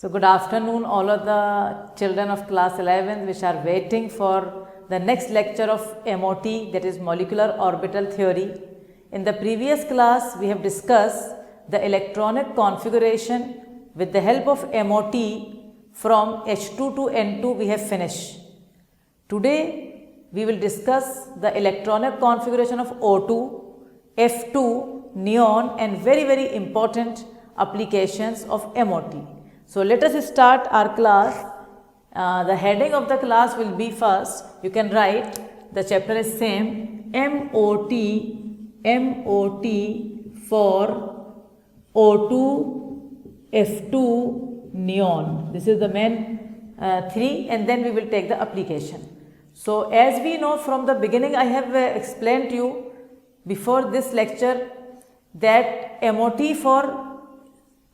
So good afternoon all of the children of class 11th which are waiting for the next lecture of MOT, that is molecular orbital theory. In the previous class we have discussed the electronic configuration with the help of MOT from H2 to N2 we have finished. Today we will discuss the electronic configuration of O2, F2, neon and very important applications of MOT. So let us start our class. The heading of the class will be first, you can write, the chapter is same, MOT for O2, F2, neon. This is the main three, and then we will take the application. So as we know from the beginning, I have explained to you before this lecture that MOT for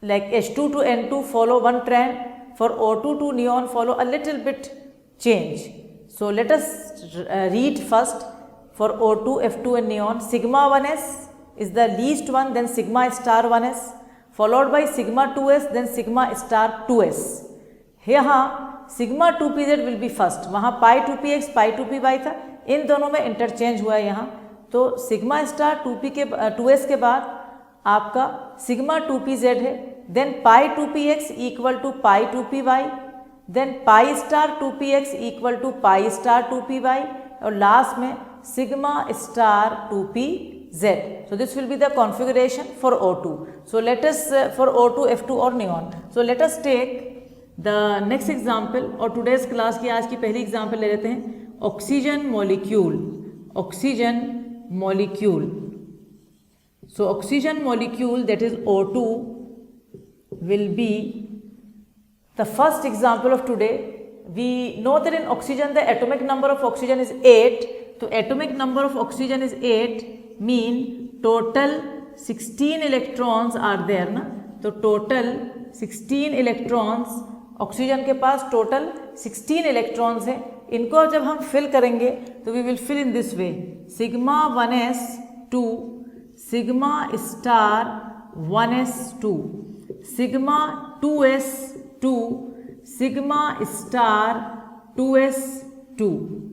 like H2 to N2 follow one trend, for O2 to neon follow a little bit change. So let us read first for O2, F2 and neon. Sigma 1s is the least one, then sigma star 1s, followed by sigma 2s, then sigma star 2s. यहाँ sigma 2pz will be first, वहाँ pi 2px, pi 2py था, इन दोनों में interchange हुआ है यहाँ. तो sigma star 2s के बाद आपका सिग्मा 2pz है, then pi 2px equal to pi 2py, then pi star 2px equal to pi star 2py और लास्ट में sigma star 2pz. So this will be the configuration for O2. So let us for O2, F2 और neon. So let us take the next example और today's class की आज की पहली example ले लेते हैं. Oxygen molecule. So oxygen molecule, that is O2, will be the first example of today. We know that in oxygen the atomic number of oxygen is 8. So atomic number of oxygen is 8, mean total 16 electrons are there na. तो total 16 electrons, oxygen के पास total 16 electrons है. इनको जब हम fill करेंगे तो we will fill in this way: sigma 1s 2, sigma star 1s2, sigma 2s 2, sigma star 2s2.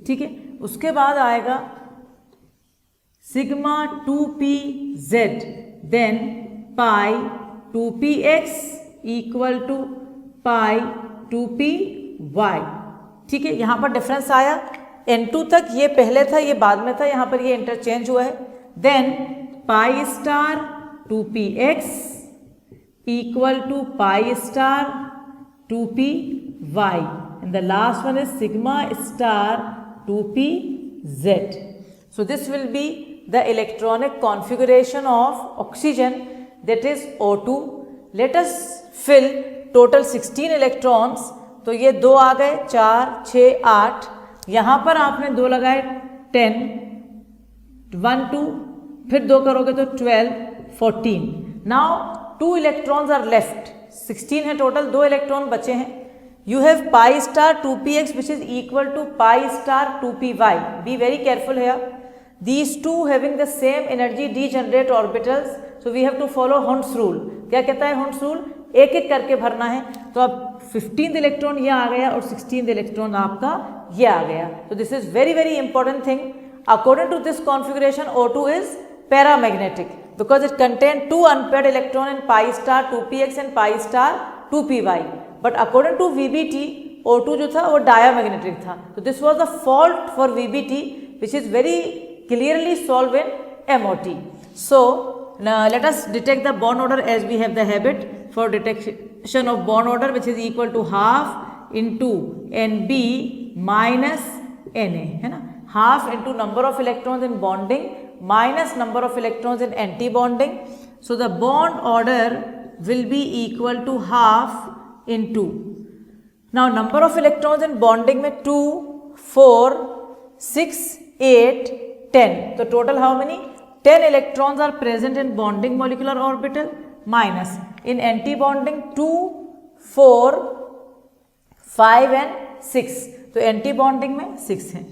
ठीक है, उसके बाद आएगा sigma 2pz, then pi 2px equal to pi 2py. ठीक है, यहाँ पर डिफरेंस आया. N2 तक ये पहले था, ये बाद में था, यहाँ पर ये इंटरचेंज हुआ है. Then pi star 2px equal to pi star 2py, and the last one is sigma star 2pz. So this will be the electronic configuration of oxygen, that is O2. Let us fill total 16 electrons. तो ये 2 आ गए, 4, 6, 8. यहाँ पर आपने 2 लगाए 10, 1, 2, फिर 2 करोगे तो 12, 14. Now 2 electrons are left. 16 है टोटल, 2 इलेक्ट्रॉन बचे हैं. You have pi star 2px which is equal to pi star 2py. Be very careful here. These two having the same energy degenerate orbitals. So we have to follow Hund's rule. क्या कहता है Hund's rule? एक एक करके भरना है. तो अब 15th इलेक्ट्रॉन ये आ गया और 16th इलेक्ट्रॉन आपका ये आ गया. So this is very important thing. According to this configuration, O2 is paramagnetic because it contains 2 unpaired electron in pi star 2px and pi star 2py. But according to VBT, O2 जो था वो diamagnetic था. So this was the fault for VBT, which is very clearly solved in MOT. So now let us detect the bond order as we have the habit. For detection of bond order, which is equal to half into NB minus Na, है ना. Half into number of electrons in bonding minus number of electrons in anti-bonding. So the bond order will be equal to half into. Now number of electrons in bonding में 2, 4, 6, 8, 10. So total how many? 10 electrons are present in bonding molecular orbital minus in anti-bonding 2, 4, 5 and 6. तो anti-bonding में 6 है.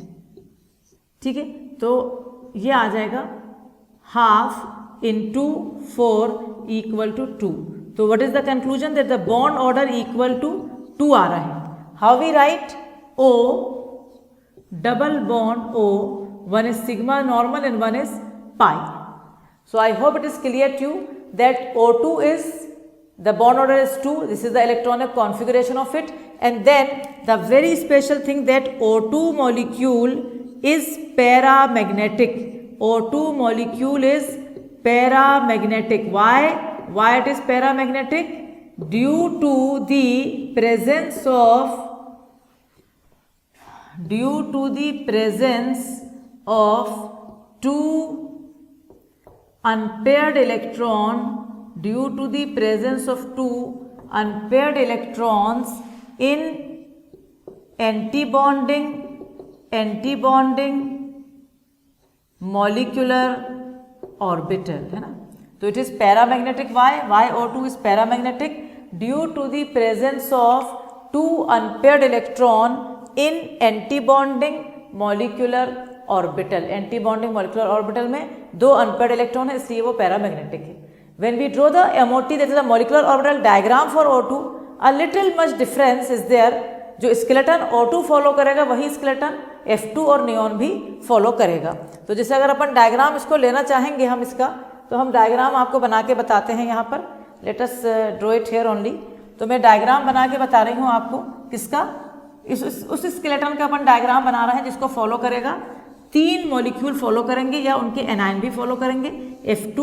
ठीक है, तो ये आ जाएगा half into 4 equal to 2. तो what is the conclusion that the bond order equal to 2 आ रहा है. How we write? O double bond O, one is sigma normal and one is pi. So I hope it is clear to you that O2 is, the bond order is 2, this is the electronic configuration of it, and then the very special thing that O2 molecule is paramagnetic. O2 molecule is paramagnetic. Why it is paramagnetic? Due to the presence of two unpaired electrons in antibonding molecular orbital, है ना. तो it is paramagnetic. Why O2 is paramagnetic? Due to the presence of two unpaired electron in antibonding molecular orbital. Antibonding molecular orbital में दो unpaired electron है, इसलिए वो paramagnetic है. When we draw the MOT, that is the molecular orbital diagram for O2, a little much difference is there. जो skeleton O2 follow करेगा वही skeleton F2 और नियॉन भी फॉलो करेगा. तो जैसे अगर अपन डायग्राम इसको लेना चाहेंगे हम इसका, तो हम डायग्राम आपको बना के बताते हैं यहाँ पर. Let us draw it here only. तो मैं डायग्राम बना के बता रही हूँ आपको किसका, उस स्केलेटन का अपन डायग्राम बना रहे हैं जिसको फॉलो करेगा 3 मॉलिक्यूल फॉलो करेंगे या उनके एनायन भी फॉलो करेंगे, F2,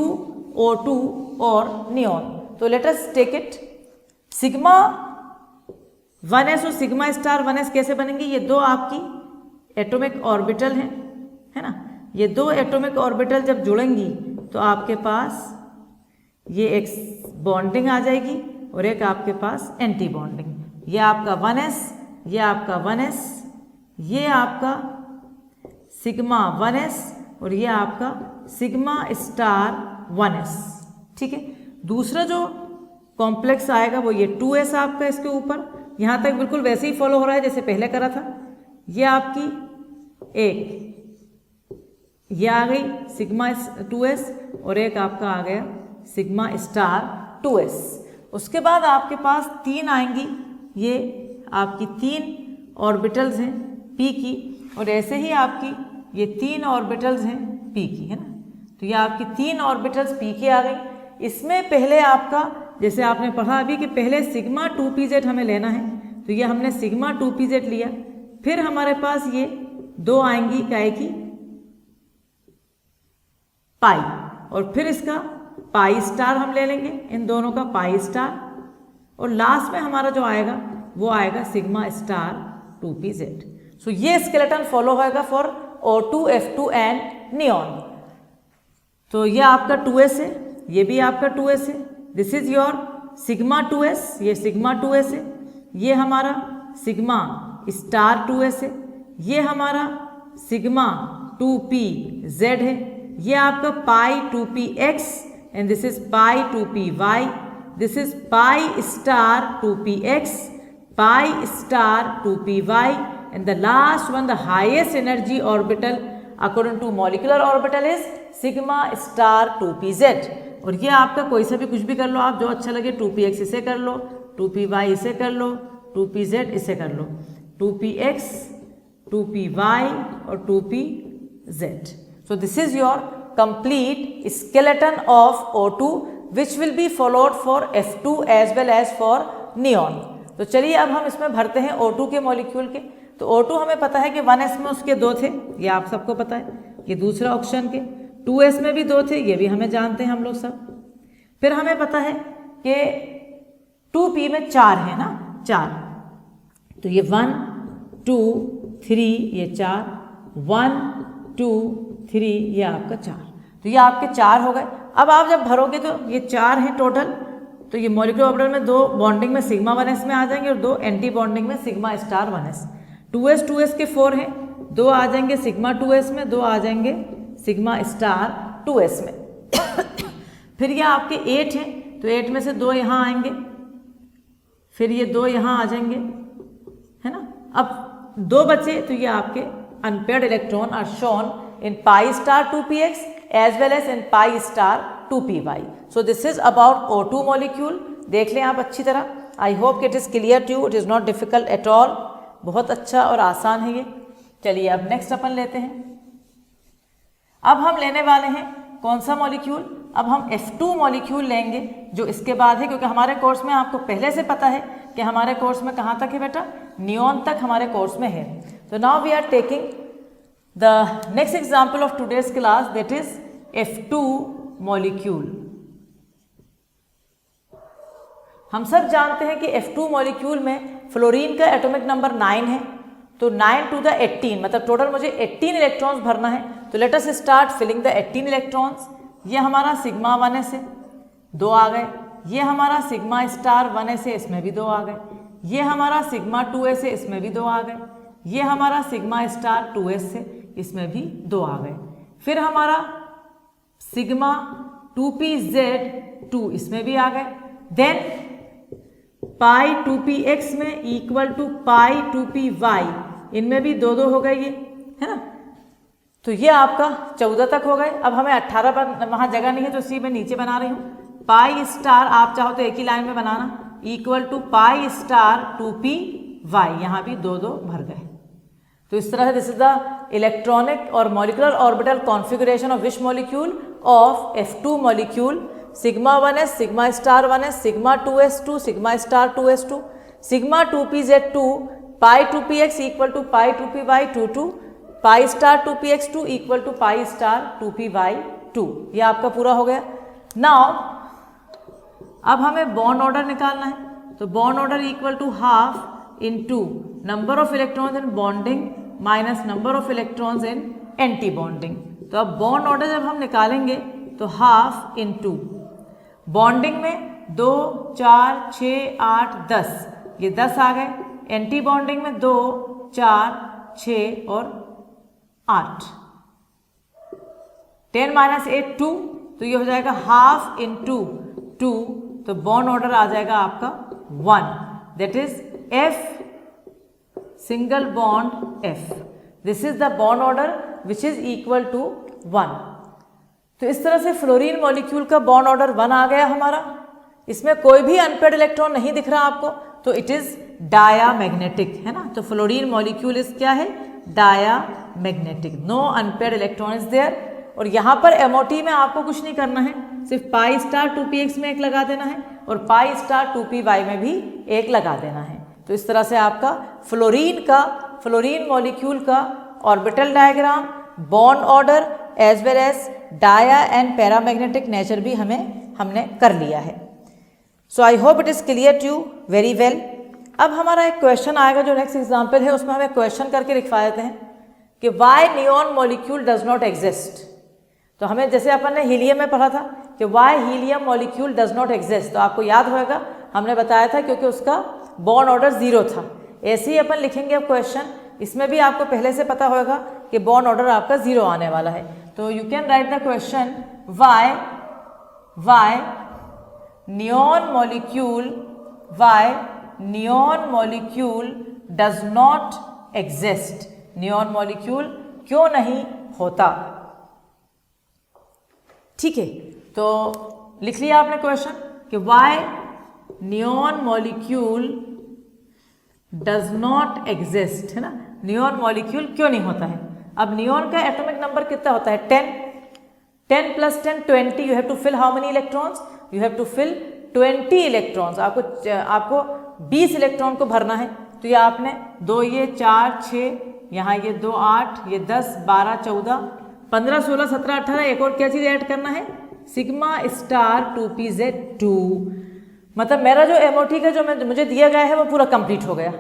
O2 और नियॉन. तो let us take it. Sigma 1s और सिग्मा स्टार 1s कैसे बनेंगे? ये दो आपकी एटॉमिक ऑर्बिटल हैं, है ना. ये दो एटॉमिक ऑर्बिटल जब जुड़ेंगी तो आपके पास ये एक बॉन्डिंग आ जाएगी और एक आपके पास एंटी बॉन्डिंग. ये आपका 1s, ये आपका 1s, ये आपका सिग्मा 1s और ये आपका सिग्मा स्टार 1s. ठीक है. दूसरा जो कॉम्प्लेक्स आएगा वो ये 2s आपका इसके ऊपर, यहाँ तक बिल्कुल वैसे ही फॉलो हो रहा है जैसे पहले करा था. ये आपकी एक ये आ गई सिग्मा 2s और एक आपका आ गया सिग्मा स्टार 2s. उसके बाद आपके पास 3 आएंगी, ये आपकी 3 ऑर्बिटल्स हैं p की, और ऐसे ही आपकी ये 3 ऑर्बिटल्स हैं p की, है ना. तो ये आपकी 3 ऑर्बिटल्स p की आ गई. इसमें पहले आपका जैसे आपने पढ़ा अभी कि पहले सिग्मा 2pz हमें लेना है, तो ये हमने सिग्मा 2pz लिया. फिर हमारे पास ये 2 आएंगी काय की पाई, और फिर इसका पाई स्टार हम ले लेंगे, इन दोनों का पाई स्टार, और लास्ट में हमारा जो आएगा वो आएगा सिग्मा स्टार 2pz. सो ये स्केलेटन फॉलो होएगा for O2, F2 and neon. तो ये आपका 2s है, ये भी आपका 2s है. This is your sigma 2s, ये सिग्मा 2s है. ये हमारा सिग्मा स्टार 2s है. ये हमारा सिग्मा 2pz है. ये आपका पाई 2px and this is pi 2py. This is pi star 2px, pi star 2py, and the last one, the highest energy orbital according to molecular orbital is sigma star 2pz. और ये आपका कोई सा भी कुछ भी कर लो आप, जो अच्छा लगे. 2px इसे कर लो, 2py इसे कर लो, 2pz इसे कर लो, 2px, 2py और 2pz. So this is your complete skeleton of O2 which will be followed for F2 as well as for neon. तो चलिए अब हम इसमें भरते हैं O2 के मॉलिक्यूल के. तो O2 हमें पता है कि 1s में उसके 2 थे, ये आप सबको पता है. ये दूसरा ऑप्शन के 2s में भी 2 थे, ये भी हमें जानते हैं हम लोग सब. फिर हमें पता है कि 2p में 4 है ना, 4. तो ये 1 2 3 ये 4, 1 2 3 ये आपका 4. तो ये आपके 4 हो गए. अब आप जब भरोगे तो ये 4 हैं टोटल. तो ये मॉलिक्यूलर ऑर्बिटल में 2 बॉन्डिंग में सिग्मा 1s में आ जाएंगे और 2 एंटी बॉन्डिंग में सिग्मा स्टार 1s. 2s के 4 हैं, 2 आ जाएंगे सिग्मा 2s में, 2 आ जाएंगे सिग्मा स्टार 2s में. फिर ये आपके 8 हैं, तो 8 में से 2 यहाँ आएंगे, फिर ये 2 यहाँ आ जाएंगे, है ना. अब 2 बचे, तो ये आपके unpaired electron are shown in pi star 2px as well as in pi star 2py. So this is about O2 molecule. देख लें आप अच्छी तरह। I hope it is clear to you, it is not difficult at all, बहुत अच्छा और आसान है ये। चलिए अब नेक्स्ट अपन लेते हैं। अब हम लेने वाले हैं कौन सा मॉलिक्यूल, अब हम F2 मॉलिक्यूल लेंगे जो इसके बाद है, क्योंकि हमारे कोर्स में आपको पहले से पता है कि हमारे कोर्स में कहाँ तक है बेटा, नियॉन तक हमारे कोर्स में है। तो now we are taking the next example of today's class, that is F2 molecule. हम सब जानते हैं कि F2 मॉलिक्यूल में फ्लोरीन का एटॉमिक नंबर 9 है, तो 9 to the 18 मतलब टोटल मुझे 18 इलेक्ट्रॉन्स भरना है। तो let us start filling the 18 electrons. ये हमारा सिग्मा 1 से 2 आ गए, ये हमारा सिग्मा स्टार 1 से, इसमें भी 2 आ गए, ये हमारा सिग्मा 2 से, इसमें भी 2 आ गए, ये हमारा सिग्मा स्टार 2s से, इसमें भी 2 आ गए। फिर हमारा सिग्मा 2pz2 इसमें भी आ गए। देन पाई 2px में इक्वल टू पाई 2py, इनमें भी 2 हो गए ये, है ना। तो ये आपका 14 तक हो गए। अब हमें 18 पर वहाँ जगह नहीं है तो इसी में नीचे बना रही हूँ। पाई स्टार आप चाहो तो एक ही लाइन में बनाना, equal to pi star 2py, यहाँ भी 2 भर गए। तो इस तरह से दिस इज द इलेक्ट्रॉनिक और molecular orbital configuration of which molecule, of F2 molecule. Sigma 1s, sigma star 1s, sigma 2s2, sigma star 2s2, sigma 2pz2, pi 2px equal to pi 2py 2, pi star 2px2 equal to pi star 2py2। ये आपका पूरा हो गया। Now अब हमें bond order निकालना है, तो bond order equal to half into number of electrons in bonding minus number of electrons in anti bonding. तो अब बॉन्ड ऑर्डर जब हम निकालेंगे तो हाफ इनटू बॉन्डिंग में 2 4 6 8 10, ये 10 आ गए। एंटी बॉन्डिंग में 2 4 6 और 8, 10 माइनस 8 2, तो ये हो जाएगा हाफ इनटू 2, तो बॉन्ड ऑर्डर आ जाएगा आपका 1, that is F single bond F। This is the bond order which is equal to 1। तो इस तरह से फ्लोरीन मॉलिक्यूल का बॉन्ड ऑर्डर 1 आ गया हमारा। इसमें कोई भी अनपेड इलेक्ट्रॉन नहीं दिख रहा आपको, तो इट इज डायामैग्नेटिक, है ना। तो फ्लोरीन मॉलिक्यूल इज क्या है, diamagnetic, no unpaired electron is there. और यहाँ पर MOT में आपको कुछ नहीं करना है, सिर्फ पाई स्टार 2px में एक लगा देना है और पाई स्टार 2py में भी एक लगा देना है। तो इस तरह से आपका फ्लोरीन मॉलिक्यूल का orbital diagram, bond order as well as dia and paramagnetic nature भी हमने कर लिया है। So I hope it is clear to you very well. अब हमारा एक क्वेश्चन आएगा जो नेक्स्ट एग्जाम्पल है, उसमें हमें क्वेश्चन करके लिखवा देते हैं कि why neon molecule does not exist. तो हमें जैसे अपन ने हीलियम में पढ़ा था कि why helium molecule does not exist, तो आपको याद होगा हमने बताया था क्योंकि उसका बॉन्ड ऑर्डर 0 था। ऐसे ही अपन लिखेंगे अब क्वेश्चन, इसमें भी आपको पहले से पता होगा कि बॉन्ड ऑर्डर आपका 0 आने वाला है। तो you can write the question, why neon molecule does not exist, neon molecule क्यों नहीं होता। ठीक है, तो लिख लिया आपने क्वेश्चन कि why neon molecule does not exist, है ना। नियॉन मॉलिक्यूल क्यों नहीं होता है। अब नियॉन का एटॉमिक नंबर कितना होता है, 10 plus 10 20। You have to fill how many electrons, you have to fill 20 electrons. आपको 20 इलेक्ट्रॉन को भरना है। तो ये आपने 2 ये 4 6, यहाँ ये 2 8, ये 10 12 14 15 16 17 18, एक और क्या चीज़ ऐड करना है, सिग्मा स्टार 2pz2। मतलब मेरा जो MOT का जो मुझे दिया गया है वो पूरा कंप्लीट हो गया।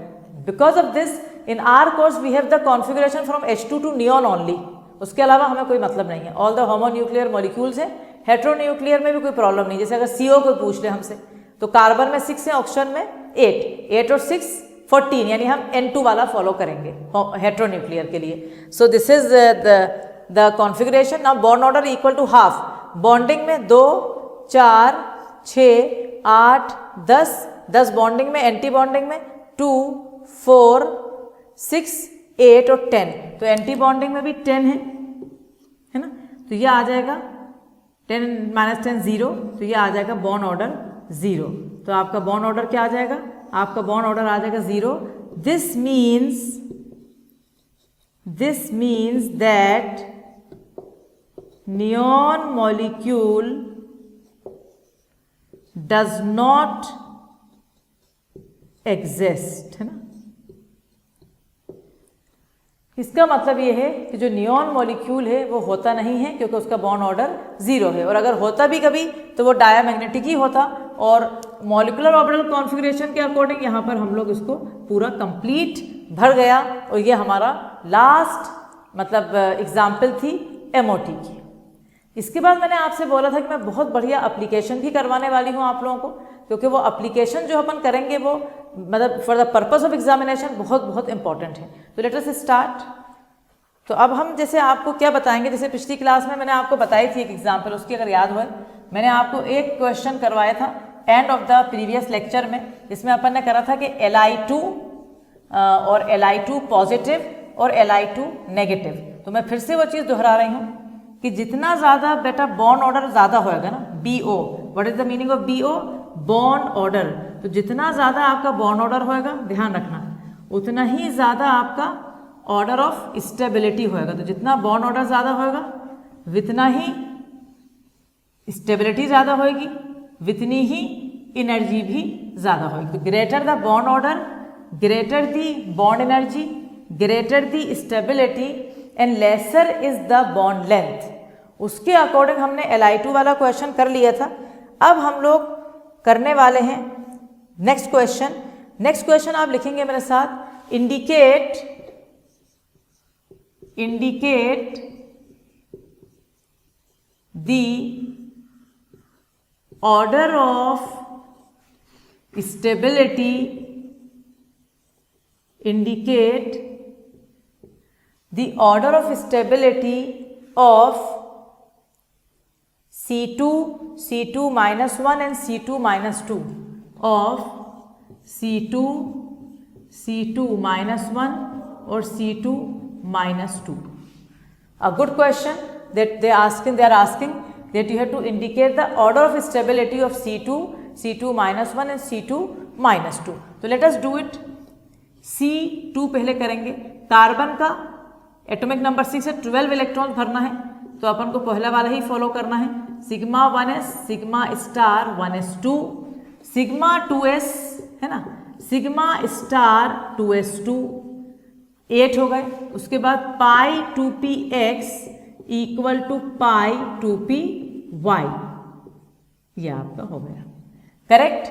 Because of this in our course we have the configuration from H2 to neon only, उसके अलावा हमें कोई मतलब नहीं है। ऑल द होमोन्यूक्लियर मॉलिक्यूल्स है, हेट्रोन्यूक्लियर में भी कोई प्रॉब्लम नहीं। जैसे अगर CO कोई पूछ ले हमसे, तो कार्बन में 6 है, ऑक्सीजन में 8 और 6 14, यानी हम N2 वाला फॉलो करेंगे हेट्रोन्यूक्लियर के लिए। So this is the configuration. Now bond order equal to half, bonding में 2 4 6 8 10 बॉन्डिंग में, एंटी बॉन्डिंग में 2 4 6 8 और 10। तो एंटी बॉन्डिंग में भी 10 है ना। तो ये आ जाएगा 10 माइनस 10 0, तो ये आ जाएगा बॉन्ड ऑर्डर 0। तो आपका बॉन्ड ऑर्डर क्या आ जाएगा? आपका बॉन्ड ऑर्डर आ जाएगा 0। This means that neon molecule does not exist, है ना। इसका मतलब ये है कि जो नियॉन मॉलिक्यूल है वो होता नहीं है, क्योंकि उसका बॉन्ड ऑर्डर 0 है, और अगर होता भी कभी तो वो डायामैग्नेटिक ही होता, और मॉलिक्यूलर ऑर्बिटल कॉन्फ़िगरेशन के अकॉर्डिंग यहाँ पर हम लोग इसको पूरा कंप्लीट भर गया, और ये हमारा लास्ट मतलब एग्जाम्पल थी MOT की। इसके बाद मैंने आपसे बोला था कि मैं बहुत बढ़िया एप्लीकेशन भी करवाने वाली हूँ आप लोगों को, क्योंकि वो एप्लीकेशन जो अपन करेंगे वो मतलब for the purpose of examination बहुत इंपॉर्टेंट है। तो लेट अस स्टार्ट। तो अब हम जैसे आपको क्या बताएंगे, जैसे पिछली क्लास में मैंने आपको बताई थी एक एग्जाम्पल, उसकी अगर याद हो, मैंने आपको एक क्वेश्चन करवाया था end of the previous lecture में, जिसमें अपन ने करा था कि Li2 और Li2 पॉजिटिव और Li2 नेगेटिव। तो मैं फिर से वो चीज़ दोहरा रही हूँ कि जितना ज़्यादा बेटा बॉन्ड ऑर्डर ज़्यादा होएगा ना, BO, what is the meaning of BO? Bond order. तो जितना ज़्यादा आपका बॉन्ड ऑर्डर होएगा, ध्यान रखना, उतना ही ज़्यादा आपका ऑर्डर ऑफ स्टेबिलिटी होएगा। तो जितना बॉन्ड ऑर्डर ज़्यादा होएगा उतना ही स्टेबिलिटी ज़्यादा होएगी, उतनी ही एनर्जी भी ज़्यादा होएगी। तो greater the bond order, greater the bond energy, greater the stability and lesser is the bond length. उसके अकॉर्डिंग हमने Li2 वाला क्वेश्चन कर लिया था। अब हम लोग करने वाले हैं नेक्स्ट क्वेश्चन। नेक्स्ट क्वेश्चन आप लिखेंगे मेरे साथ, indicate the order of stability, indicate the order of stability of C2 minus 1 and C2 minus 2 of C2 minus 1 or C2 minus 2. A good question that they are asking that you have to indicate the order of stability of C2 minus 1 and C2 minus 2. So let us do it. C2 पहले करेंगे। Carbon का atomic number 6 है, 12 electron भरना है, तो अपन को पहला वाला ही फॉलो करना है। Sigma 1s, sigma star 1s2, sigma 2s है ना, सिग्मा स्टार 2s2, 8 हो गए। उसके बाद पाई 2px equal to pi 2py, ये आपका हो गया करेक्ट।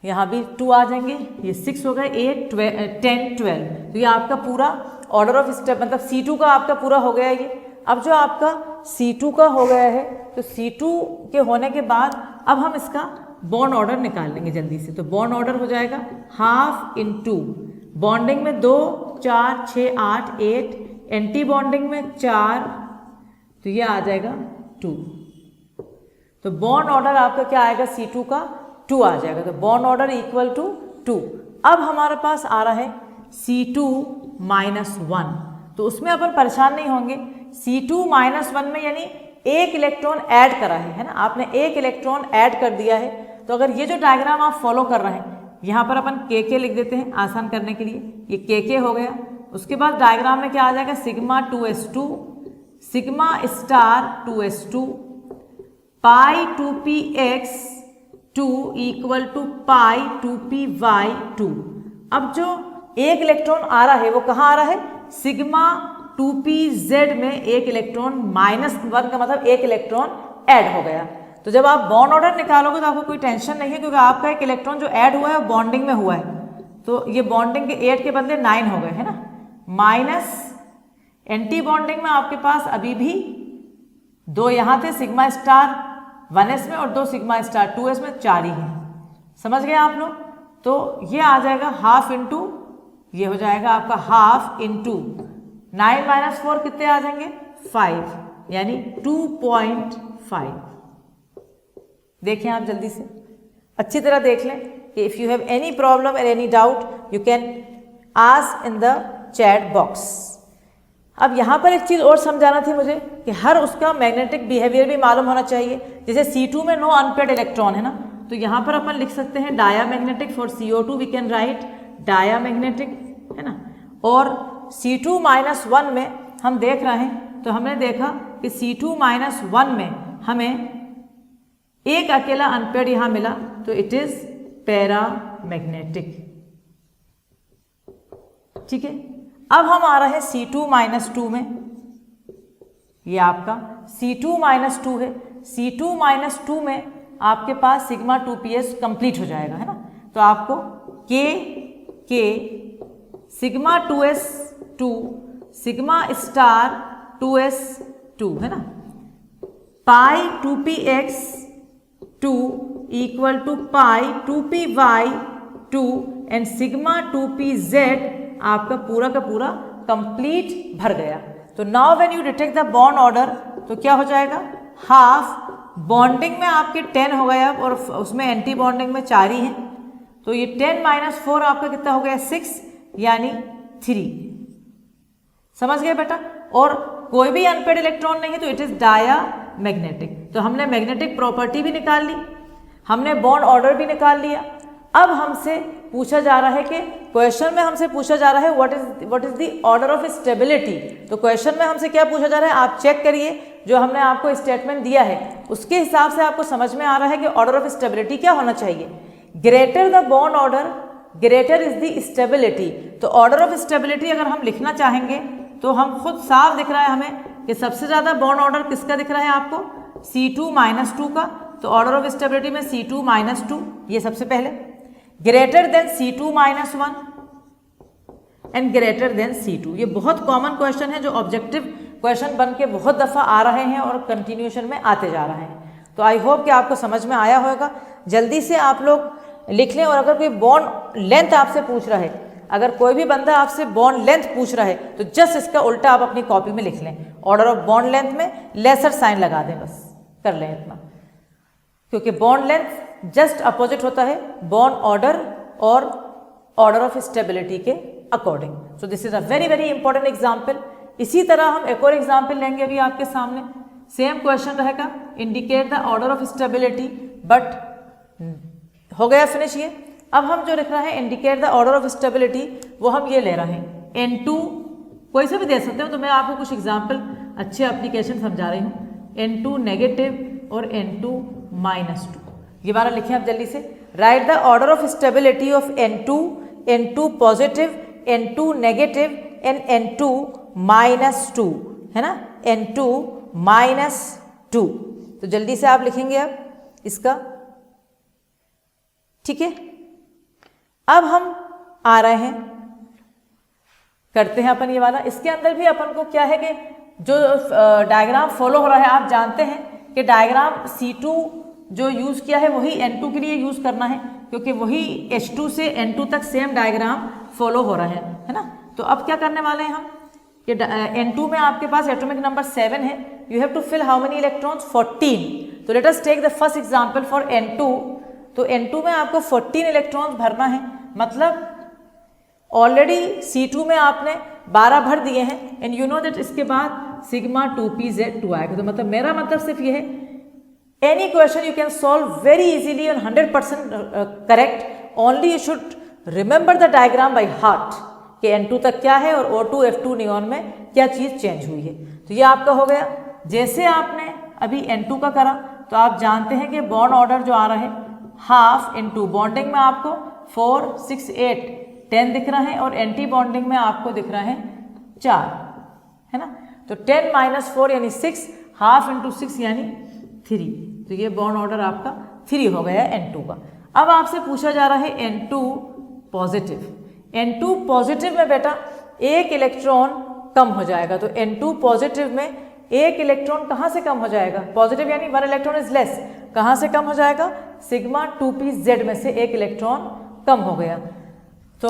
यहाँ भी 2 आ जाएंगे, ये 6 हो गए, 8 10 12। तो ये आपका पूरा ऑर्डर ऑफ स्टेप मतलब C2 का आपका पूरा हो गया ये। अब जो आपका C2 का हो गया है, तो C2 के होने के बाद अब हम इसका बॉन्ड ऑर्डर निकाल लेंगे जल्दी से। तो बॉन्ड ऑर्डर हो जाएगा हाफ इन 2, बॉन्डिंग में 2 4 6 8 8, एंटी बॉन्डिंग में 4, तो ये आ जाएगा 2। तो बॉन्ड ऑर्डर आपका क्या आएगा? C2 का 2 आ जाएगा। तो बॉन्ड ऑर्डर इक्वल टू 2। अब हमारे पास आ रहा है C2 माइनस 1, तो उसमें अपन परेशान नहीं होंगे। C2 माइनस 1 में यानी एक इलेक्ट्रॉन ऐड करा है ना, आपने एक इलेक्ट्रॉन ऐड कर दिया है। तो अगर ये जो डायग्राम आप फॉलो कर रहे हैं, यहाँ पर अपन के लिख देते हैं आसान करने के लिए, ये के हो गया। उसके बाद डायग्राम में क्या आ जाएगा? Sigma 2s2, sigma star 2s2, pi 2px 2 equal to pi 2py2। अब जो एक इलेक्ट्रॉन आ रहा है वो कहाँ आ रहा है? सिग्मा 2pz में एक इलेक्ट्रॉन -1 का मतलब एक इलेक्ट्रॉन ऐड हो गया। तो जब आप बॉन्ड ऑर्डर निकालोगे तो आपको कोई टेंशन नहीं है, क्योंकि आपका एक इलेक्ट्रॉन जो ऐड हुआ है वो बॉन्डिंग में हुआ है। तो ये बॉन्डिंग के 8 के बदले 9 हो गए, है ना। माइनस एंटी बॉन्डिंग में आपके पास अभी भी 2 यहाँ थे, सिग्मा स्टार 1s में और 2 सिग्मा स्टार 2s में, 4 ही है। समझ गए आप लोग? तो ये आ जाएगा हाफ इंटू, ये हो जाएगा आपका हाफ इंटू 9 माइनस 4 कितने आ जाएंगे? 5, यानी 2.5। देखें आप जल्दी से, अच्छी तरह देख लें कि if you have any problem और any doubt you can ask in the chat box. अब यहाँ पर एक चीज़ और समझाना थी मुझे कि हर उसका मैग्नेटिक बिहेवियर भी मालूम होना चाहिए। जैसे C2 में नो अनपेड इलेक्ट्रॉन है ना, तो यहाँ पर अपन लिख सकते हैं diamagnetic for CO2 we can write diamagnetic, है ना। और C2-1 में हम देख रहे हैं, तो हमने देखा कि C2-1 में हमें एक अकेला अनपेयर्ड यहाँ मिला, तो इट इज पैरामैग्नेटिक। ठीक है, अब हम आ रहे हैं C2-2 में। ये आपका C2-2 है। C2-2 में आपके पास सिग्मा 2PS कंप्लीट हो जाएगा, है ना। तो आपको K sigma 2S2 sigma star 2S2, है ना, pi 2PX2 equal to pi 2PY2 and sigma 2PZ आपका पूरा का पूरा कंप्लीट भर गया। तो now when you detect the bond order, तो क्या हो जाएगा, हाफ बॉन्डिंग में आपके 10 हो गया और उसमें एंटी बॉन्डिंग में 4 ही हैं, तो ये 10 - 4 आपका कितना हो गया, 6 यानी 3। समझ गए बेटा। और कोई भी अनपेयर्ड इलेक्ट्रॉन नहीं है तो इट इज डायामैग्नेटिक। तो हमने मैग्नेटिक प्रॉपर्टी भी निकाल ली, हमने बॉन्ड ऑर्डर भी निकाल लिया। अब हमसे पूछा जा रहा है कि क्वेश्चन में हमसे पूछा जा रहा है what is the order of stability. तो क्वेश्चन में हमसे क्या पूछा जा रहा है, आप चेक करिए, जो हमने आपको स्टेटमेंट दिया है उसके हिसाब से आपको समझ में आ रहा है कि ऑर्डर ऑफ स्टेबिलिटी क्या होना चाहिए। Greater the bond order greater is the stability. तो ऑर्डर ऑफ स्टेबिलिटी अगर हम लिखना चाहेंगे तो हम खुद साफ दिख रहा है हमें कि सबसे ज़्यादा बॉन्ड ऑर्डर किसका दिख रहा है आपको, C2-2 का। तो ऑर्डर ऑफ स्टेबिलिटी में C2-2 ये सबसे पहले, greater than C2-1 and greater than C2। ये बहुत कॉमन क्वेश्चन है जो ऑब्जेक्टिव क्वेश्चन बन के बहुत दफ़ा आ रहे हैं और कंटिन्यूएशन में आते जा रहे हैं। तो आई होप कि आपको समझ में आया होगा। जल्दी से आप लोग लिख लें। और अगर कोई बॉन्ड लेंथ आपसे पूछ रहा है, अगर कोई भी बंदा आपसे बॉन्ड लेंथ पूछ रहा है तो जस्ट इसका उल्टा आप अपनी कॉपी में लिख लें। ऑर्डर ऑफ बॉन्ड लेंथ में लेसर साइन लगा दें, बस कर लें इतना, क्योंकि बॉन्ड लेंथ जस्ट अपोजिट होता है बॉन्ड ऑर्डर और ऑर्डर ऑफ स्टेबिलिटी के according. So this is a very very important example. इसी तरह हम एक और एग्जाम्पल लेंगे अभी आपके सामने। सेम क्वेश्चन रहेगा, indicate the order of stability, but हो गया फिनिश ये। अब हम जो लिख रहे हैं indicate the order of stability, वो हम ये ले रहे हैं N2, कोई से भी दे सकते हो, तो मैं आपको कुछ एग्जाम्पल अच्छे एप्लीकेशन समझा रही हूँ। N2 नेगेटिव और N2-2 ये बारह लिखें आप जल्दी से। Right the order of stability of N2, N2 positive, N2 negative and N2-2, है ना, N2-2। तो जल्दी से आप लिखेंगे अब इसका, ठीक है। अब हम आ रहे हैं, करते हैं अपन ये वाला। इसके अंदर भी अपन को क्या है कि जो डायग्राम फॉलो हो रहा है, आप जानते हैं कि डायग्राम C2 जो यूज़ किया है वही N2 के लिए यूज़ करना है, क्योंकि वही H2 से N2 तक सेम डायग्राम फॉलो हो रहा है ना। तो अब क्या करने वाले हैं हम कि N2 में आपके पास एटॉमिक नंबर 7 है। You have to fill how many electrons, 14। तो let us take the first example for N2। तो N2 में आपको 14 इलेक्ट्रॉन्स भरना है, मतलब ऑलरेडी C2 में आपने 12 भर दिए हैं एंड यू नो दैट इसके बाद सिग्मा 2PZ2 आएगा। तो मतलब मेरा मतलब सिर्फ ये है, any question you can solve very easily and 100% correct, only you should remember the diagram by heart कि N2 तक क्या है और O2 F2 नियॉन में क्या चीज़ चेंज हुई है। तो ये आपका हो गया। जैसे आपने अभी N2 का करा तो आप जानते हैं कि बॉन्ड ऑर्डर जो आ रहा है हाफ इनटू, बॉन्डिंग में आपको 4, 6, 8, 10 दिख रहा है और एंटी बॉन्डिंग में आपको दिख रहा है 4, है ना। तो 10 - 4 यानी 6, हाफ इंटू 6 यानी 3। तो ये बॉन्ड ऑर्डर आपका 3 हो गया है N2 का। अब आपसे पूछा जा रहा है N2 पॉजिटिव। N2 पॉजिटिव में बेटा एक इलेक्ट्रॉन कम हो जाएगा। तो N2 पॉजिटिव में एक इलेक्ट्रॉन कहाँ से कम हो जाएगा, पॉजिटिव यानी 1 इलेक्ट्रॉन इज लेस, कहाँ से कम हो जाएगा, सिग्मा 2PZ में से एक इलेक्ट्रॉन कम हो गया। तो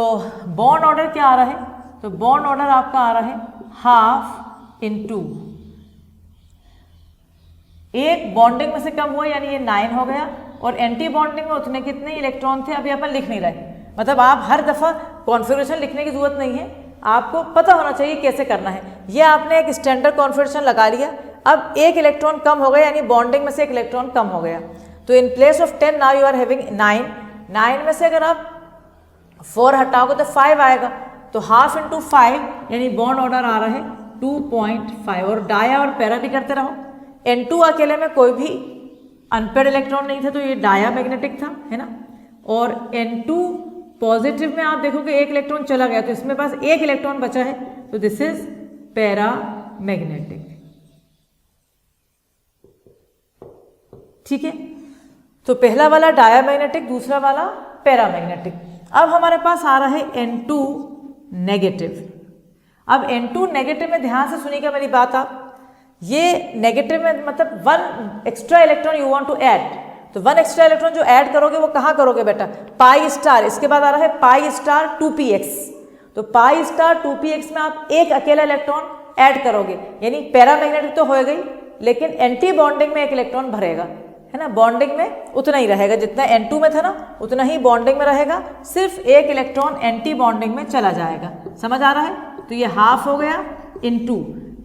बॉन्ड ऑर्डर क्या आ रहा है, तो बॉन्ड ऑर्डर आपका आ रहा है हाफ इंटू, एक बॉन्डिंग में से कम हुआ यानी ये 9 हो गया, और एंटी बॉन्डिंग में उतने कितने इलेक्ट्रॉन थे अभी अपन लिख नहीं रहे। मतलब आप हर दफ़ा कॉन्फ़िगरेशन लिखने की जरूरत नहीं है, आपको पता होना चाहिए कैसे करना है। ये आपने एक स्टैंडर्ड कॉन्फ़िगरेशन लगा लिया। अब एक इलेक्ट्रॉन कम हो गया यानी बॉन्डिंग में से एक इलेक्ट्रॉन कम हो गया, तो in place of 10 now you are having 9। 9 में से अगर आप 4 हटाओगे तो 5 आएगा, तो हाफ इंटू 5 यानी बॉन्ड ऑर्डर आ रहा है 2.5। और डाया और पैरा भी करते रहो। N2 अकेले में कोई भी अनपेड इलेक्ट्रॉन नहीं था, तो ये डाया मैग्नेटिक था, है ना। और N2 पॉजिटिव में आप देखोगे एक इलेक्ट्रॉन चला गया, तो इसमें पास एक इलेक्ट्रॉन बचा है, तो दिस इज पैरा मैग्नेटिक। ठीक है, तो पहला वाला डाया मैग्नेटिक, दूसरा वाला पैरा मैग्नेटिक। अब हमारे पास आ रहा है N2 नेगेटिव। अब N2 नेगेटिव में ध्यान से सुनिएगा मेरी बात आप, ये नेगेटिव में मतलब 1 extra electron you want to add, तो 1 एक्स्ट्रा इलेक्ट्रॉन जो ऐड करोगे वो कहाँ करोगे बेटा, पाई स्टार। इसके बाद आ रहा है पाई स्टार 2px, तो पाई स्टार 2px में आप एक अकेला इलेक्ट्रॉन ऐड करोगे, यानी पैरामैग्नेटिक तो हो गई, लेकिन एंटी बॉन्डिंग में एक इलेक्ट्रॉन भरेगा, है ना। बॉन्डिंग में उतना ही रहेगा जितना N2 में था ना, उतना ही बॉन्डिंग में रहेगा, सिर्फ एक इलेक्ट्रॉन एंटी बॉन्डिंग में चला जाएगा। समझ आ रहा है, तो ये हाफ हो गया इनटू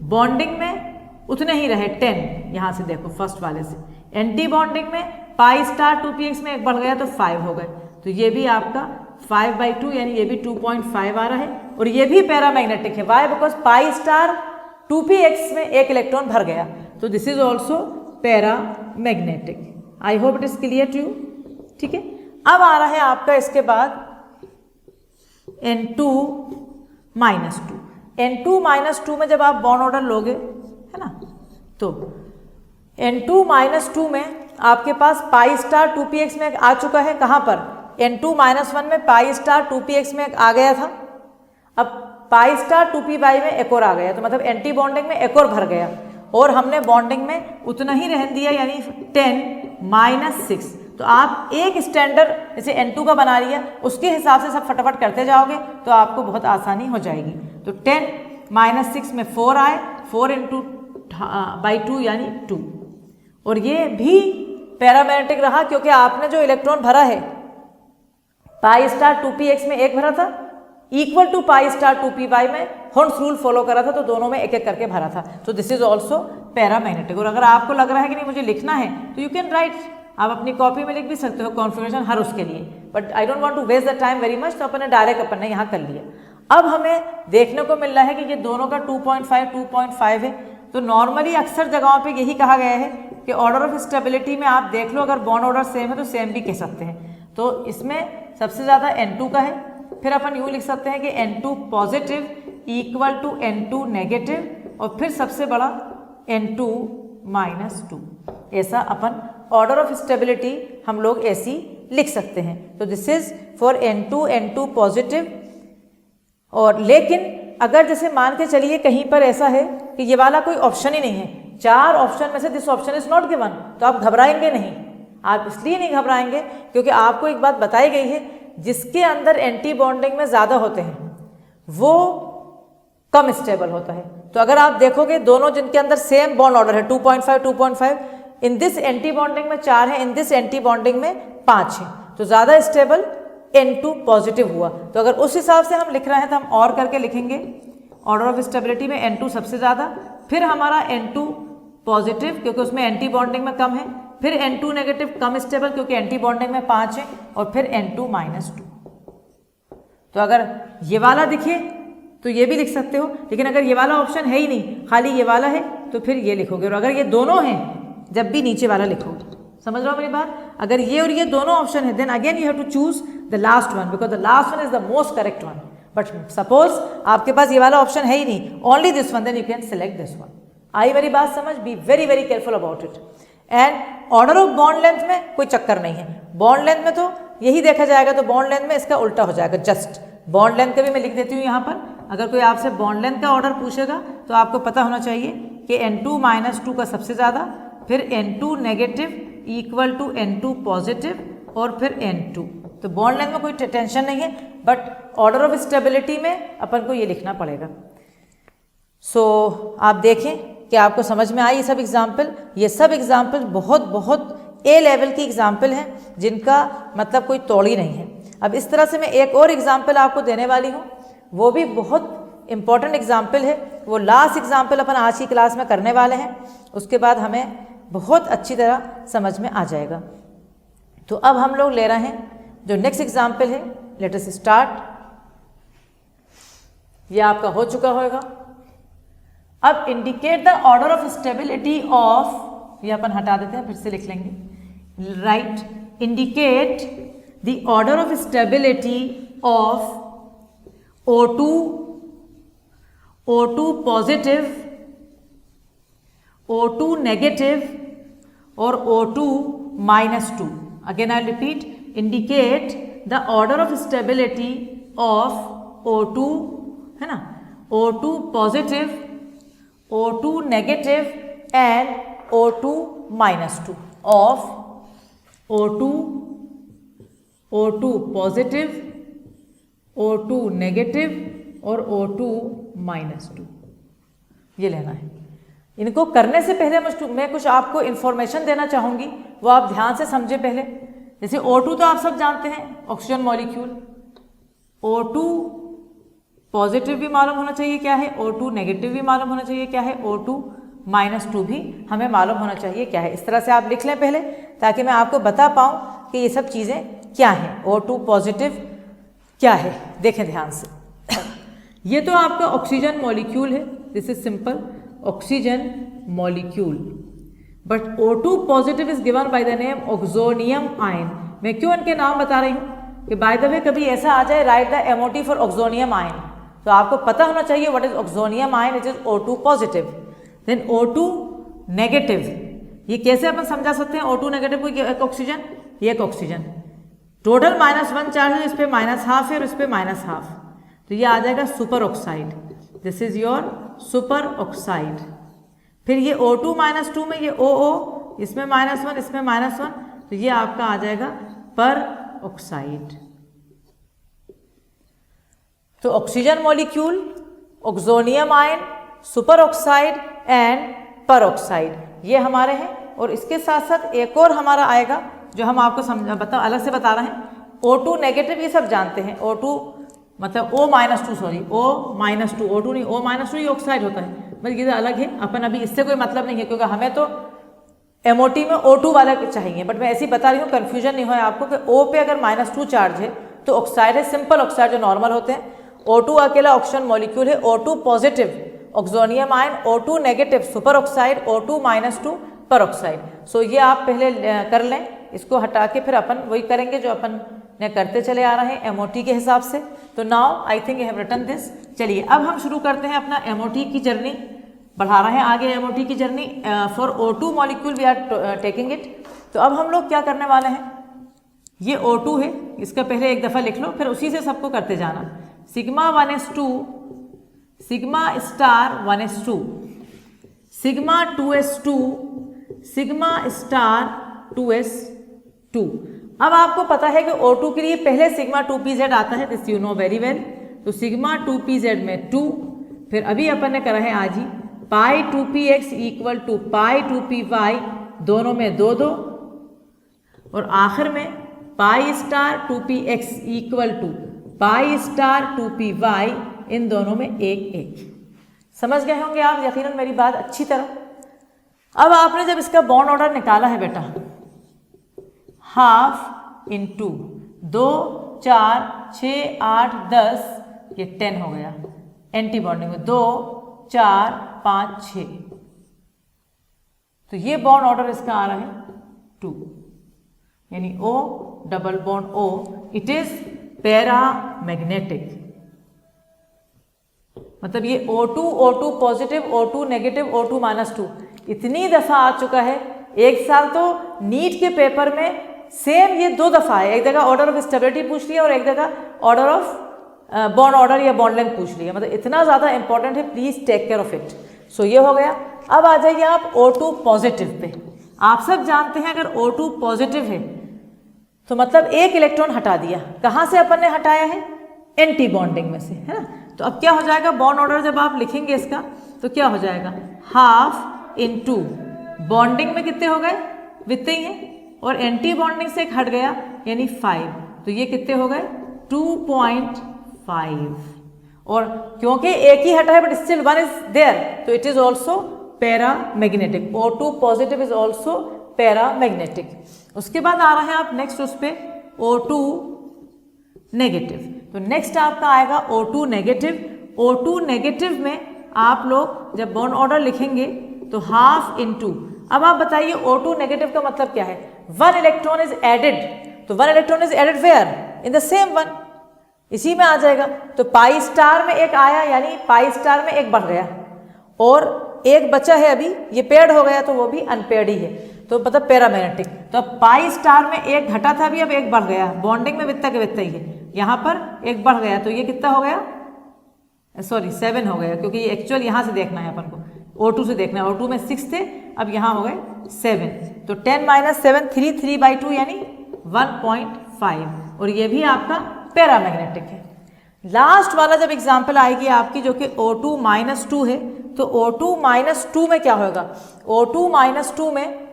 बॉन्डिंग में उतने ही रहे 10। यहां से देखो फर्स्ट वाले से एंटी बॉन्डिंग में पाई स्टार 2px में एक बढ़ गया तो 5 हो गए, तो ये भी आपका 5/2 यानी ये भी 2.5 आ रहा है। और ये भी पैरामैग्नेटिक है, Y, because pi star 2px में एक इलेक्ट्रॉन भर गया, तो this is also paramagnetic. I hope it is clear to you. ठीक है, अब आ रहा है आपका इसके बाद N2 -2। N2 -2 में जब आप बॉन्ड ऑर्डर लोगे, है ना, तो N2 -2 में आपके पास पाई स्टार 2px में आ चुका है। कहाँ पर, N2 -1 में पाई स्टार 2px में आ गया था, अब पाई स्टार 2py में एक और आ गया, तो मतलब एंटी बॉन्डिंग में एक और भर गया, और हमने बॉन्डिंग में उतना ही रहने दिया, यानी 10 -6। तो आप एक स्टैंडर्ड जैसे N2 का बना लिया, उसके हिसाब से सब फटाफट करते जाओगे तो आपको बहुत आसानी हो जाएगी। तो 10 -6 में 4 आए, 4 × 2 यानी 2। और ये भी पैरामैग्नेटिक रहा, क्योंकि आपने जो इलेक्ट्रॉन भरा है पाई स्टार 2px में एक भरा था, equal to pi star 2py में हॉर्न्स रूल फॉलो करा था, तो दोनों में एक एक करके भरा था, तो दिस इज ऑल्सो पैरामैग्नेटिक। और अगर आपको लग रहा है कि नहीं मुझे लिखना है, तो यू कैन राइट, आप अपनी कॉपी में लिख भी सकते हो कॉन्फ़िगरेशन हर उसके लिए, but I don't want to waste the time very much, तो अपने डायरेक्ट अपन ने यहाँ कर लिया। अब हमें देखने को मिल रहा है कि ये दोनों का 2.5 है, तो नॉर्मली अक्सर जगहों पे यही कहा गया है कि ऑर्डर ऑफ स्टेबिलिटी में आप देख लो, अगर बॉन्ड ऑर्डर सेम है तो सेम भी कह सकते हैं। तो इसमें सबसे ज़्यादा N2 का है, फिर अपन यूँ लिख सकते हैं कि N2 positive equal to N2 negative, और फिर सबसे बड़ा N2 -2। ऐसा अपन ऑर्डर ऑफ स्टेबिलिटी हम लोग ऐसी लिख सकते हैं। तो this is for N2 positive. और लेकिन अगर जैसे मान के चलिए कहीं पर ऐसा है कि ये वाला कोई ऑप्शन ही नहीं है, 4 ऑप्शन में से this option is not given, तो आप घबराएंगे नहीं। आप इसलिए नहीं घबराएंगे क्योंकि आपको एक बात बताई गई है, जिसके अंदर एंटी बॉन्डिंग में ज़्यादा होते हैं वो कम स्टेबल होता है। तो अगर आप देखोगे दोनों जिनके अंदर सेम बॉन्ड ऑर्डर है 2.5, इन दिस एंटी बॉन्डिंग में 4 है, इन दिस एंटी बॉन्डिंग में 5 है, तो ज़्यादा स्टेबल N2 पॉजिटिव हुआ। तो अगर उस हिसाब से हम लिख रहे हैं तो हम और करके लिखेंगे, ऑर्डर ऑफ स्टेबिलिटी में N2 सबसे ज़्यादा, फिर हमारा N2 पॉजिटिव क्योंकि उसमें एंटी बॉन्डिंग में कम है, फिर N2 नेगेटिव कम स्टेबल क्योंकि एंटी बॉन्डिंग में 5 है, और फिर N2 -2। तो अगर ये वाला दिखे तो ये भी लिख सकते हो, लेकिन अगर ये वाला ऑप्शन है ही नहीं, खाली ये वाला है, तो फिर ये लिखोगे। और अगर ये दोनों हैं जब भी नीचे वाला लिखोगे। समझ रहे हो मेरी बात? अगर ये और ये दोनों ऑप्शन है, then again you have to choose the last one, because the last one is the most correct one. But suppose आपके पास ये वाला ऑप्शन है ही नहीं, only this one, then you can select this one. आई मेरी बात समझ? Be very very careful about it. And order of bond length में कोई चक्कर नहीं है। बॉन्ड लेंथ में तो यही देखा जाएगा, तो बॉन्ड लेंथ में इसका उल्टा हो जाएगा। जस्ट बॉन्ड लेंथ का भी मैं लिख देती हूँ यहाँ पर। अगर कोई आपसे बॉन्ड लेंथ का ऑर्डर पूछेगा तो आपको पता होना चाहिए कि N2 -2 का सबसे ज़्यादा, फिर N2 negative equal to N2 positive, और फिर N2। तो बॉन्ड लेंथ में कोई टेंशन नहीं है, बट ऑर्डर ऑफ स्टेबिलिटी में अपन को ये लिखना पड़ेगा। सो आप देखें कि आपको समझ में आई ये सब एग्जाम्पल। ये सब एग्जाम्पल बहुत बहुत ए लेवल की एग्जाम्पल हैं, जिनका मतलब कोई तोड़ ही नहीं है। अब इस तरह से मैं एक और एग्जाम्पल आपको देने वाली हूँ, वो भी बहुत इंपॉर्टेंट एग्जाम्पल है। वो लास्ट एग्जाम्पल अपन आज की क्लास में करने वाले हैं, उसके बाद हमें बहुत अच्छी तरह समझ में आ जाएगा। तो अब हम लोग ले रहे हैं जो नेक्स्ट एग्जाम्पल है, लेट अस स्टार्ट। ये आपका हो चुका होगा। अब indicate the order of stability of, ये अपन हटा देते हैं, फिर से लिख लेंगे, right, indicate the order of stability of O2 positive, O2 negative और O2 -2। Again I repeat, indicate the order of stability of O2, है ना, O2 positive, O2 negative and O2 -2 of O2 positive, O2 negative और O2 -2। ये लेना है। इनको करने से पहले मैं कुछ आपको इंफॉर्मेशन देना चाहूँगी, वो आप ध्यान से समझे पहले। जैसे O2 तो आप सब जानते हैं, ऑक्सीजन मॉलिक्यूल। O2 पॉजिटिव भी मालूम होना चाहिए क्या है, O2 नेगेटिव भी मालूम होना चाहिए क्या है, O2 -2 भी हमें मालूम होना चाहिए क्या है। इस तरह से आप लिख लें पहले, ताकि मैं आपको बता पाऊँ कि ये सब चीज़ें क्या हैं। O2 पॉजिटिव क्या है, देखें ध्यान से। ये तो आपका ऑक्सीजन मॉलिक्यूल है, this is simple oxygen molecule, but O2 positive is given by the name oxonium ion. मैं क्यों इनके नाम बता रही हूँ कि बाय द वे कभी ऐसा आ जाए write the MOT for oxonium ion, तो आपको पता होना चाहिए what is oxonium ion, it is O2 positive. Then O2 negative, ये कैसे अपन समझा सकते हैं O2 नेगेटिव को, एक ऑक्सीजन, ये एक ऑक्सीजन, टोटल -1 चार्ज है, इस पे -12 है और इस पे -12, तो ये आ जाएगा super oxide. This is your super oxide. फिर ये O2 -2 में ये OO, इसमें -1, इसमें -1, तो ये आपका आ जाएगा पर ऑक्साइड। तो oxygen molecule, oxonium ion, super oxide and पर ऑक्साइड, ये हमारे हैं। और इसके साथ साथ एक और हमारा आएगा जो हम आपको अलग से बता रहे हैं, O2 नेगेटिव, ये सब जानते हैं। O2 मतलब O-2 O2 नहीं, O-2 ये ऑक्साइड होता है, बस ये अलग है। अपन अभी इससे कोई मतलब नहीं है, क्योंकि हमें तो MOT में O2 वाला चाहिए, बट मैं ऐसे ही बता रही हूँ, कन्फ्यूजन नहीं हो आपको कि O पे अगर -2 चार्ज है तो ऑक्साइड है, सिंपल ऑक्साइड जो नॉर्मल होते हैं। O2 अकेला ऑक्सीजन मॉलिक्यूल है, O2 positive oxonium ion, O2 negative super oxide, O2 -2 पर ऑक्साइड। सो ये आप पहले कर लें, इसको हटा के फिर अपन वही करेंगे जो अपन ने करते चले आ रहे हैं MOT के हिसाब से। तो now I think I have written this. चलिए अब हम शुरू करते हैं अपना MOT की जर्नी, बढ़ा रहे हैं आगे MOT की journey. For O2 molecule we are taking it. तो अब हम लोग क्या करने वाले हैं, ये O2 है, इसका पहले एक दफ़ा लिख लो, फिर उसी से सबको करते जाना। Sigma 1s2, sigma star 1s2, sigma 2s2, sigma star 2s2। अब आपको पता है कि O2 के लिए पहले सिग्मा 2pz आता है, this you know very well. तो सिग्मा 2pz में 2, फिर अभी अपन ने करा है आज ही पाई 2px equal to pi 2py, दोनों में 2, और आखिर में pi star 2px equal to pi star 2py, इन दोनों में 1, समझ गए होंगे आप यकीनन मेरी बात अच्छी तरह। अब आपने जब इसका बॉन्ड ऑर्डर निकाला है बेटा, ½ इंटू 2, 4, 6, 8, 10, ये 10 हो गया। एंटी बॉन्डिंग में 2, 4, 5, 6, तो ये बॉन्ड ऑर्डर इसका आ रहा है 2, यानी O double bond O, it is paramagnetic. मतलब ये O2 positive, O2 negative, O2 -2 इतनी दफ़ा आ चुका है। एक साल तो नीट के पेपर में सेम ये 2 दफ़ा है, एक जगह ऑर्डर ऑफ स्टेबिलिटी पूछ लिया और एक जगह ऑर्डर ऑफ बॉन्ड ऑर्डर या बॉन्ड लेंथ पूछ लिया। मतलब इतना ज़्यादा इंपॉर्टेंट है, please take care of it. So ये हो गया। अब आ जाइए आप O2 पॉजिटिव पे। आप सब जानते हैं अगर O2 पॉजिटिव है तो मतलब एक इलेक्ट्रॉन हटा दिया। कहाँ से अपन ने हटाया है? एंटी बॉन्डिंग में से, है ना। तो अब क्या हो जाएगा, बॉन्ड ऑर्डर जब आप लिखेंगे इसका तो क्या हो जाएगा, ½ इंटू बॉन्डिंग में कितने हो गए, वित्ते ही हैं, और एंटी बॉन्डिंग से एक हट गया यानी 5, तो ये कितने हो गए 2.5। और क्योंकि एक ही हटा है बट स्टिल 1 इज देयर, तो it is also paramagnetic. O2 positive is also paramagnetic. उसके बाद आ रहे हैं आप नेक्स्ट उस पे O2 नेगेटिव। तो नेक्स्ट आपका आएगा O2 नेगेटिव। O2 नेगेटिव में आप लोग जब बॉन्ड ऑर्डर लिखेंगे तो हाफ इनटू, अब आप बताइए O2 नेगेटिव का मतलब क्या है? 1 इलेक्ट्रॉन इज एडेड, तो 1 electron is added where? In the same one, इसी में आ जाएगा। तो पाई स्टार में एक आया, यानी पाई स्टार में एक बढ़ गया, और एक बचा है अभी, ये पेयर्ड हो गया तो वो भी अनपेयर्ड ही है, तो मतलब पैरामैग्नेटिक। तो पाई स्टार में एक घटा था अभी, अब एक बढ़ गया, बॉन्डिंग में वित्ता के वित्ता ही है, यहाँ पर एक बढ़ गया, तो ये कितना हो गया? सॉरी 7 हो गया, क्योंकि ये एक्चुअल यहाँ से देखना है अपन को, O2 से देखना है। O2 में 6 थे, अब यहाँ हो गए 7, तो 10 - 7 3/2 यानी 1.5, और ये भी आपका पैरामैग्नेटिक है। लास्ट वाला जब एग्जाम्पल आएगी आपकी जो कि O2 - 2 है, तो O2 - 2 में क्या होगा? O2 - 2 में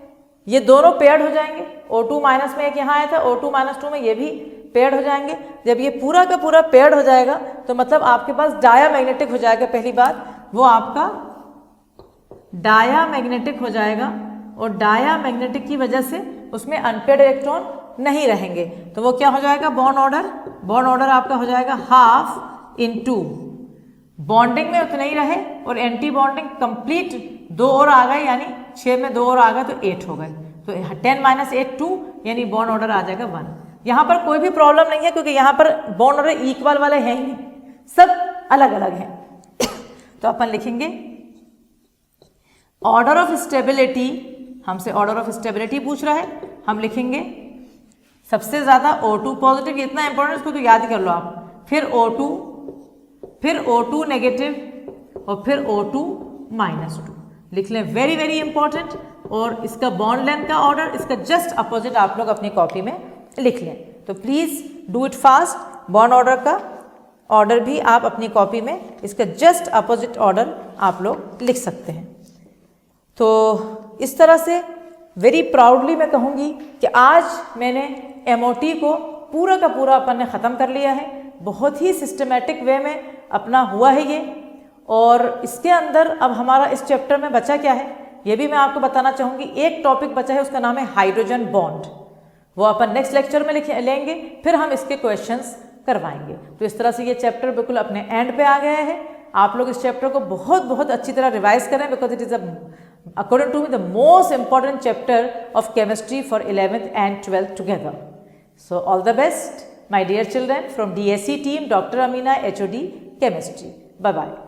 ये दोनों पेयर्ड हो जाएंगे। O2 माइनस में एक यहाँ आया था, O2 - 2 में ये भी पेयर्ड हो जाएंगे। जब ये पूरा का पूरा पेयर्ड हो जाएगा तो मतलब आपके पास डायामैग्नेटिक हो जाएगा। पहली बात वो आपका डायामैग्नेटिक हो जाएगा, और डायामैग्नेटिक की वजह से उसमें अनपेयर्ड इलेक्ट्रॉन नहीं रहेंगे, तो वो क्या हो जाएगा? बॉन्ड ऑर्डर आपका हो जाएगा हाफ इनटू, बॉन्डिंग में उतना ही रहे, और एंटी बॉन्डिंग कंप्लीट 2 और आ गए, यानी 6 में 2 और आ गए तो 8 हो गए, तो 10 - 8 2, यानी बॉन्ड ऑर्डर आ जाएगा 1। यहाँ पर कोई भी प्रॉब्लम नहीं है, क्योंकि यहाँ पर बॉन्ड ऑर्डर इक्वल वाले हैं ही नहीं, सब अलग अलग हैं। तो अपन लिखेंगे ऑर्डर ऑफ स्टेबिलिटी, हमसे ऑर्डर ऑफ स्टेबिलिटी पूछ रहा है, हम लिखेंगे सबसे ज्यादा O2 पॉजिटिव, इतना इंपॉर्टेंट, इसको तो याद ही कर लो आप, फिर O2, फिर O2 नेगेटिव, और फिर O2 - 2 लिख लें, वेरी वेरी इंपॉर्टेंट। और इसका बॉन्ड लेंथ का ऑर्डर, इसका जस्ट अपोजिट आप लोग अपनी कॉपी में लिख लें। तो please do it fast. Bond order का ऑर्डर भी आप अपनी कॉपी में, इसका जस्ट अपोजिट ऑर्डर आप लोग लिख सकते हैं। तो इस तरह से वेरी प्राउडली मैं कहूँगी कि आज मैंने MOT को पूरा का पूरा अपन ने ख़त्म कर लिया है। बहुत ही सिस्टमेटिक वे में अपना हुआ है ये, और इसके अंदर अब हमारा इस चैप्टर में बचा क्या है ये भी मैं आपको बताना चाहूँगी। एक टॉपिक बचा है, उसका नाम है हाइड्रोजन बॉन्ड, वो अपन नेक्स्ट लेक्चर में लेंगे, फिर हम इसके क्वेश्चंस करवाएंगे। तो इस तरह से ये चैप्टर बिल्कुल अपने एंड पे आ गया है। आप लोग इस चैप्टर को बहुत बहुत अच्छी तरह रिवाइज करें, because it is according to me the most important chapter of chemistry for 11th and 12th together. So all the best my dear children from DSC team, Dr. Amina, HOD Chemistry. Bye bye.